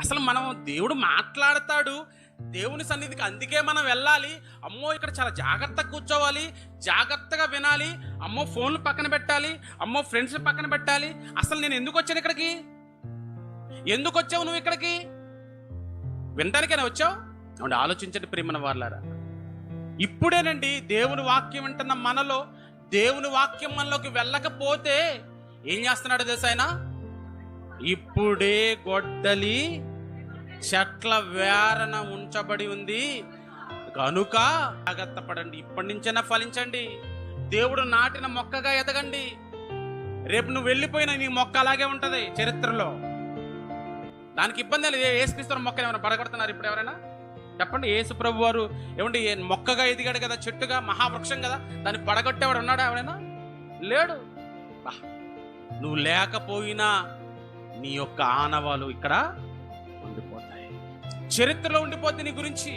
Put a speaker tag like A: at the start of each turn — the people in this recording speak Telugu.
A: అసలు మనం దేవుడు మాట్లాడతాడు, దేవుని సన్నిధికి అందుకే మనం వెళ్ళాలి. అమ్మో ఇక్కడ చాలా జాగ్రత్తగా కూర్చోవాలి, జాగ్రత్తగా వినాలి, అమ్మో ఫోన్లు పక్కన పెట్టాలి, అమ్మో ఫ్రెండ్స్ పక్కన పెట్టాలి. అసలు నేను ఎందుకు వచ్చాను ఇక్కడికి? ఎందుకు వచ్చావు నువ్వు ఇక్కడికి? వినడానికైనా వచ్చావు? అవును, ఆలోచించండి ప్రియమైన వాళ్ళారా. ఇప్పుడేనండి దేవుని వాక్యం వింటున్న మనలో దేవుని వాక్యం మనలోకి వెళ్ళకపోతే ఏం చేస్తున్నాడు తెలుసా ఆయన? ఇప్పుడే గొడ్డలి చెట్ల వేరన ఉంచబడి ఉంది కనుక జాగ్రత్త పడండి, ఇప్పటి నుంచైనా ఫలించండి, దేవుడు నాటిన మొక్కగా ఎదగండి. రేపు నువ్వు వెళ్ళిపోయినా నీ మొక్క అలాగే ఉంటది చరిత్రలో. దానికి ఇబ్బంది లేదు. యేసుక్రీస్తు మొక్కలు ఏమైనా పడగొడుతున్నారు ఇప్పుడు ఎవరైనా? చెప్పండి. యేసు ప్రభు వారు ఏమండి మొక్కగా ఎదిగాడు కదా, చెట్టుగా, మహావృక్షం కదా, దాన్ని పడగొట్టేవాడు ఉన్నాడా ఎవరైనా? లేడు. నువ్వు లేకపోయినా నీ యొక్క ఆనవాలు ఇక్కడ ఉండిపోతాయి, చరిత్రలో ఉండిపోతే నీ గురించి.